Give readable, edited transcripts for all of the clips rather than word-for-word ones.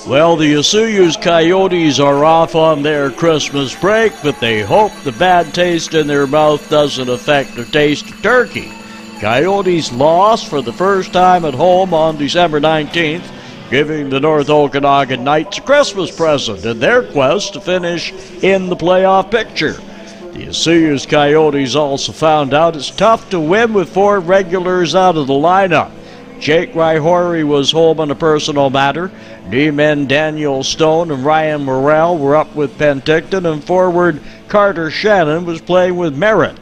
Well, the Osoyoos Coyotes are off on their Christmas break, but they hope the bad taste in their mouth doesn't affect their taste of turkey. Coyotes lost for the first time at home on December 19th, giving the North Okanagan Knights a Christmas present in their quest to finish in the playoff picture. The Osoyoos Coyotes also found out it's tough to win with 4 regulars out of the lineup. Jake Ryhori was home on a personal matter. D-men Daniel Stone and Ryan Morrell were up with Penticton, and forward Carter Shannon was playing with Merritt.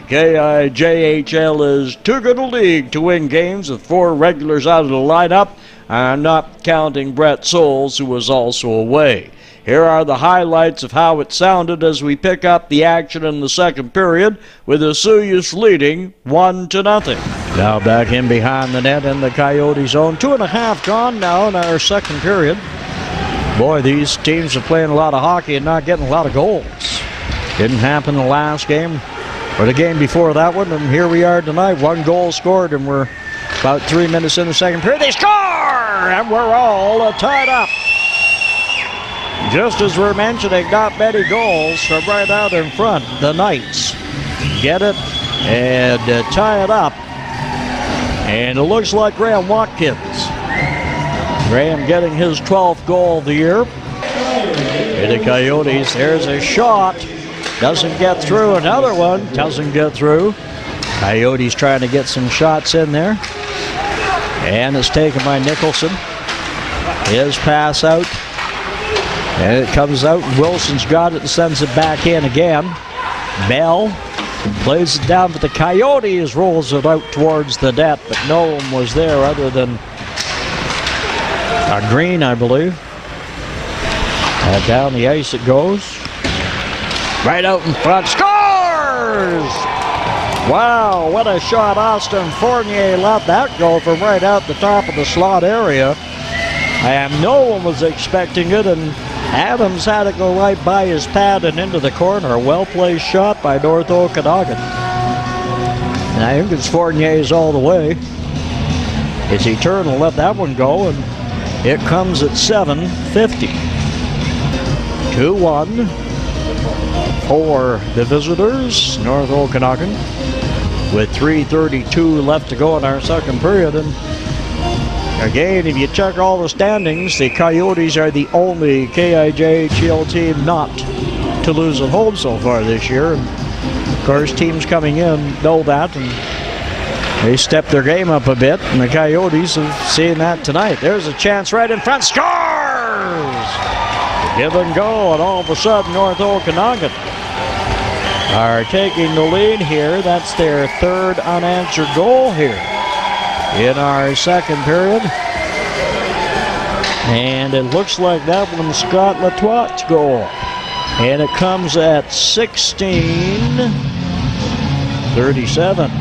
The KIJHL is too good a league to win games with 4 regulars out of the lineup, and not counting Brett Souls, who was also away. Here are the highlights of how it sounded as we pick up the action in the second period, with Osoyoos leading 1-0. Now back in behind the net in the Coyote zone. 2.5 gone now in our second period. Boy, these teams are playing a lot of hockey and not getting a lot of goals. Didn't happen in the last game or the game before that one, and here we are tonight. 1 goal scored, and we're about 3 minutes in the second period. They score, and we're all tied up. Just as we're mentioning, not many goals from right out in front. The Knights get it and tie it up. And it looks like Graham Watkins. Graham getting his 12th goal of the year. And the Coyotes, there's a shot. Doesn't get through. Another one doesn't get through. Coyotes trying to get some shots in there. And it's taken by Nicholson. His pass out. And it comes out. Wilson's got it and sends it back in again. Bell plays it down, but the Coyotes rolls it out towards the net, but no one was there other than Green, I believe. And down the ice it goes. Right out in front. Scores! Wow, what a shot. Austin Fournier let that go from right out the top of the slot area. And no one was expecting it, and Adams had it go right by his pad and into the corner. A well-placed shot by North Okanagan. And I think it's Fournier's all the way. As he turned and let that one go, and it comes at 7:50. 2-1 for the visitors, North Okanagan, with 3:32 left to go in our second period. And again, if you check all the standings, the Coyotes are the only KIJHL team not to lose at home so far this year. And of course, teams coming in know that, and they step their game up a bit, and the Coyotes have seen that tonight. There's a chance right in front. Scores! Give and go, and all of a sudden, North Okanagan are taking the lead here. That's their 3rd unanswered goal here in our second period. And it looks like that one's Scott Latoit's goal. And it comes at 16:37.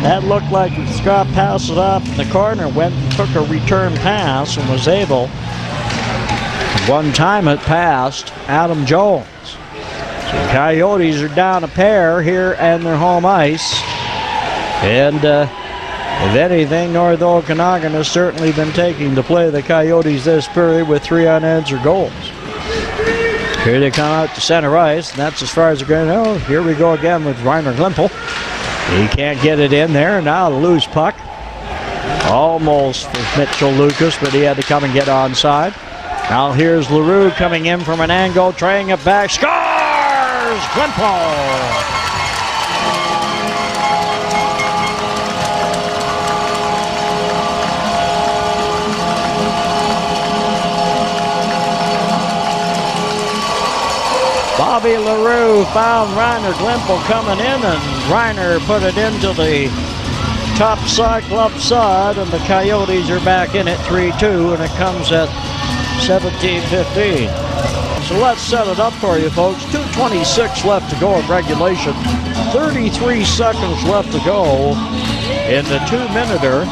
That looked like Scott passed it off in the corner, went and took a return pass and was able to one time it past Adam Jones. The Coyotes are down a pair here and their home ice. And if anything, North Okanagan has certainly been taking the play of the Coyotes this period with 3 unanswered goals. Here they come out to center ice, and that's as far as they're going to go. Here we go again with Reiner Glimpel. He can't get it in there. Now a loose puck. Almost with Mitchell Lucas, but he had to come and get onside. Now here's LaRue coming in from an angle, trying it back. Scores! Glimpel! Bobby LaRue found Reiner Glimpel coming in, and Reiner put it into the top side, glove side, and the Coyotes are back in at 3-2, and it comes at 17:15. So let's set it up for you, folks. 2:26 left to go in regulation. 33 seconds left to go in the 2-minuter,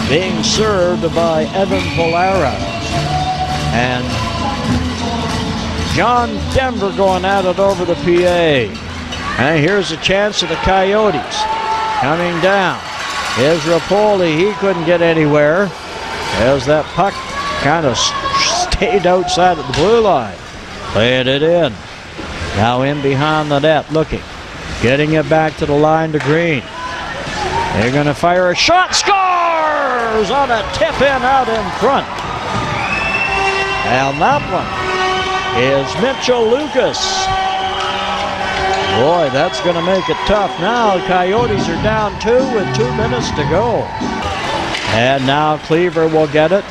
being served by Evan Pollara. And John Denver going at it over the PA. And here's a chance of the Coyotes. coming down. Here's Rapoli. He couldn't get anywhere as that puck kind of stayed outside of the blue line. Playing it in. Now in behind the net, looking. Getting it back to the line to Green. They're going to fire a shot. Scores on a tip-in out in front. And that one is Mitchell Lucas. Boy, that's going to make it tough. Now the Coyotes are down 2 with 2 minutes to go. And now Cleaver will get it.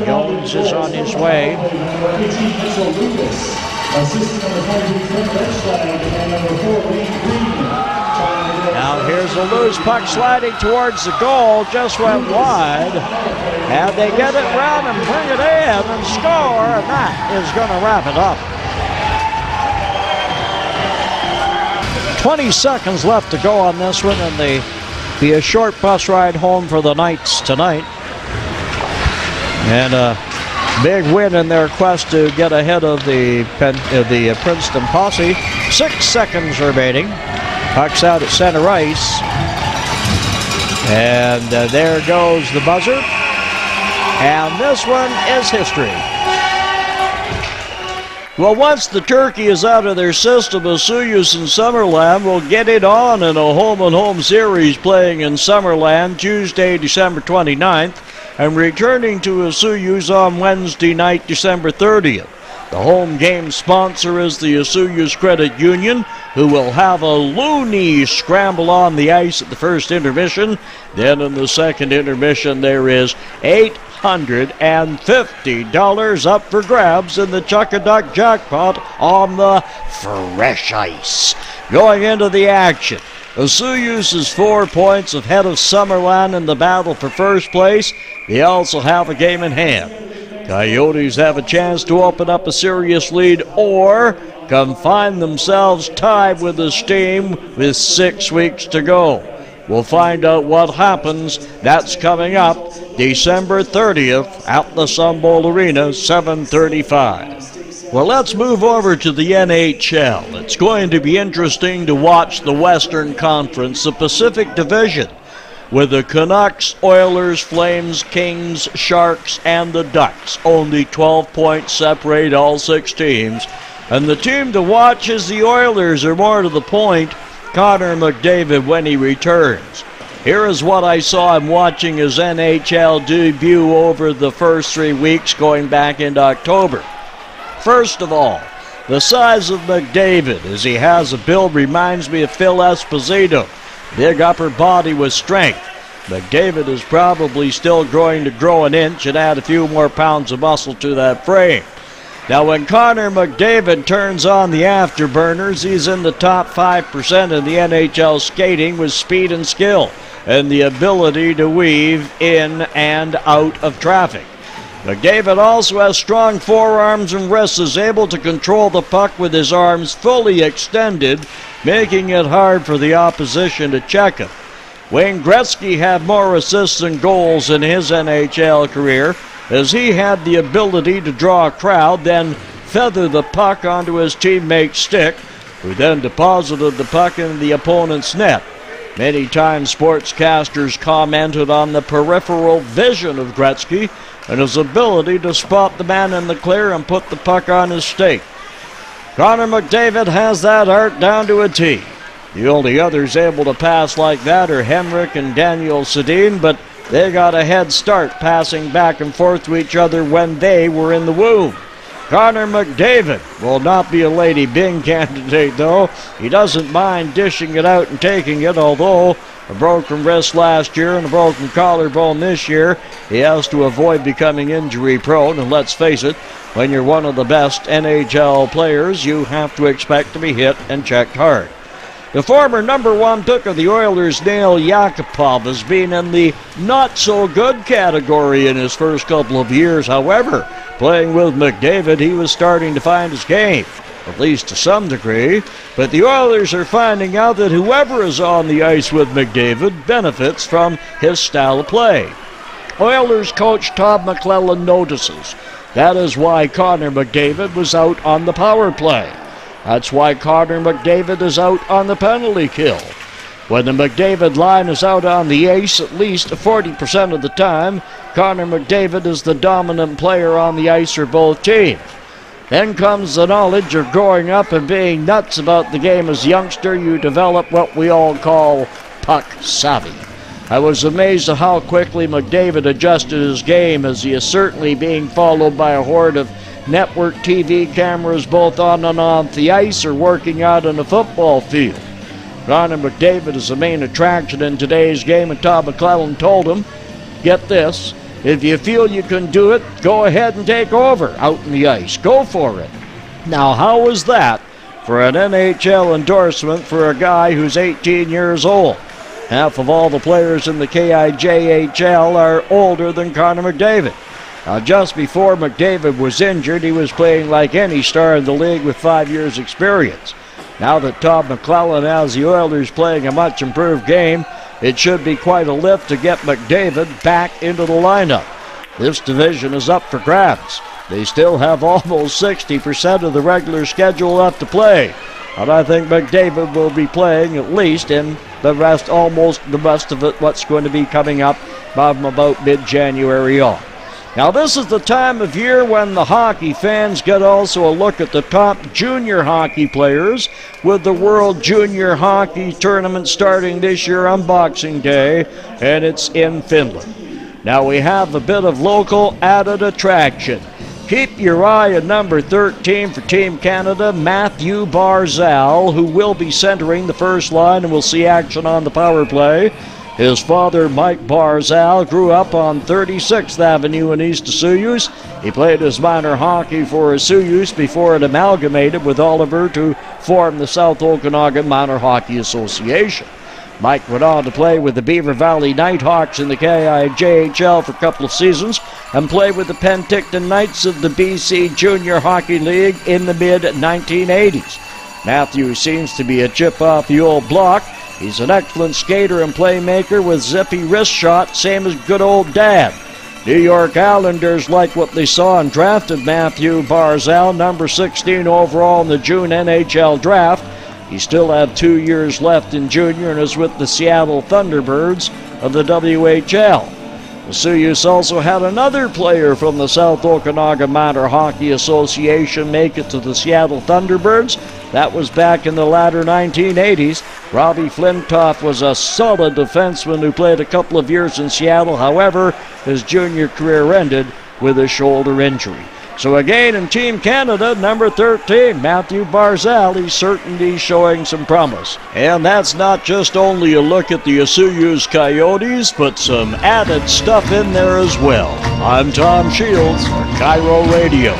Jones is on his way. Now here's a loose puck sliding towards the goal. Just went wide. And they get it round and bring it in and score. And that is going to wrap it up. 20 seconds left to go on this one, and they be a short bus ride home for the Knights tonight. And a big win in their quest to get ahead of the Princeton Posse. 6 seconds remaining. Puck's out at center ice. And there goes the buzzer. And this one is history. Well, once the turkey is out of their system, Osoyoos and Summerland will get it on in a home-and-home series playing in Summerland Tuesday, December 29th, and returning to Osoyoos on Wednesday night, December 30th. The home game sponsor is the Osoyoos Credit Union, who will have a loony scramble on the ice at the first intermission. Then in the second intermission, there is $850 up for grabs in the Chuck-a-Duck jackpot on the fresh ice. Going into the action, Osoyoos is 4 points ahead of Summerland in the battle for first place. They also have a game in hand. Coyotes have a chance to open up a serious lead or can find themselves tied with the Steam with 6 weeks to go. We'll find out what happens. That's coming up December 30th at the Sun Bowl Arena, 7:35. Well, let's move over to the NHL. It's going to be interesting to watch the Western Conference, the Pacific Division, with the Canucks, Oilers, Flames, Kings, Sharks, and the Ducks. Only 12 points separate all 6 teams. And the team to watch is the Oilers, or more to the point, Connor McDavid when he returns. Here is what I saw him watching his NHL debut over the first 3 weeks going back into October. First of all, the size of McDavid, as he has a build, reminds me of Phil Esposito. Big upper body with strength. McDavid is probably still going to grow an inch and add a few more pounds of muscle to that frame. Now, when Connor McDavid turns on the afterburners, he's in the top 5% in the NHL skating with speed and skill and the ability to weave in and out of traffic. McDavid also has strong forearms and wrists, is able to control the puck with his arms fully extended, making it hard for the opposition to check him. Wayne Gretzky had more assists and goals in his NHL career, as he had the ability to draw a crowd, then feather the puck onto his teammate's stick, who then deposited the puck in the opponent's net. Many times sportscasters commented on the peripheral vision of Gretzky and his ability to spot the man in the clear and put the puck on his stake. Connor McDavid has that art down to a T. The only others able to pass like that are Henrik and Daniel Sedin, but they got a head start passing back and forth to each other when they were in the womb. Connor McDavid will not be a Lady Byng candidate, though. He doesn't mind dishing it out and taking it, although a broken wrist last year and a broken collarbone this year, he has to avoid becoming injury prone. And let's face it, when you're one of the best NHL players, you have to expect to be hit and checked hard. The former #1 pick of the Oilers, Nail Yakupov, has been in the not-so-good category in his first couple of years. However, playing with McDavid, he was starting to find his game, at least to some degree. But the Oilers are finding out that whoever is on the ice with McDavid benefits from his style of play. Oilers coach Todd McClellan notices. That is why Connor McDavid was out on the power play. That's why Connor McDavid is out on the penalty kill. When the McDavid line is out on the ice at least 40% of the time, Connor McDavid is the dominant player on the ice for both teams. Then comes the knowledge of growing up and being nuts about the game as a youngster. You develop what we all call puck savvy. I was amazed at how quickly McDavid adjusted his game, as he is certainly being followed by a horde of network TV cameras both on and off the ice or working out on a football field. Connor McDavid is the main attraction in today's game, and Todd McLellan told him, get this, if you feel you can do it, go ahead and take over out in the ice. Go for it. Now, how was that for an NHL endorsement for a guy who's 18 years old? Half of all the players in the KIJHL are older than Connor McDavid. Now, just before McDavid was injured, he was playing like any star in the league with 5 years' experience. Now that Todd McLellan has the Oilers playing a much improved game, it should be quite a lift to get McDavid back into the lineup. This division is up for grabs. They still have almost 60% of the regular schedule left to play. And I think McDavid will be playing at least in the rest, almost the rest of it, what's going to be coming up from about mid-January on. Now, this is the time of year when the hockey fans get also a look at the top junior hockey players, with the World Junior Hockey Tournament starting this year on Boxing Day, and it's in Finland. Now, we have a bit of local added attraction. Keep your eye on number 13 for Team Canada, Matthew Barzal, who will be centering the first line and will see action on the power play. His father, Mike Barzal, grew up on 36th Avenue in East Osoyoos. He played his minor hockey for Osoyoos before it amalgamated with Oliver to form the South Okanagan Minor Hockey Association. Mike went on to play with the Beaver Valley Nighthawks in the KIJHL for a couple of seasons and played with the Penticton Knights of the BC Junior Hockey League in the mid-1980s. Matthew seems to be a chip off the old block. He's an excellent skater and playmaker with zippy wrist shot, same as good old Dad. New York Islanders like what they saw and drafted Matthew Barzal, number 16 overall in the June NHL draft. He still had 2 years left in junior and is with the Seattle Thunderbirds of the WHL. Osoyoos also had another player from the South Okanagan Minor Hockey Association make it to the Seattle Thunderbirds. That was back in the latter 1980s. Robbie Flintoff was a solid defenseman who played a couple of years in Seattle. However, his junior career ended with a shoulder injury. So again, in Team Canada, number 13, Matthew Barzal, he's certainly showing some promise. And that's not just only a look at the Osoyoos Coyotes, but some added stuff in there as well. I'm Tom Shields for CIRO Radio.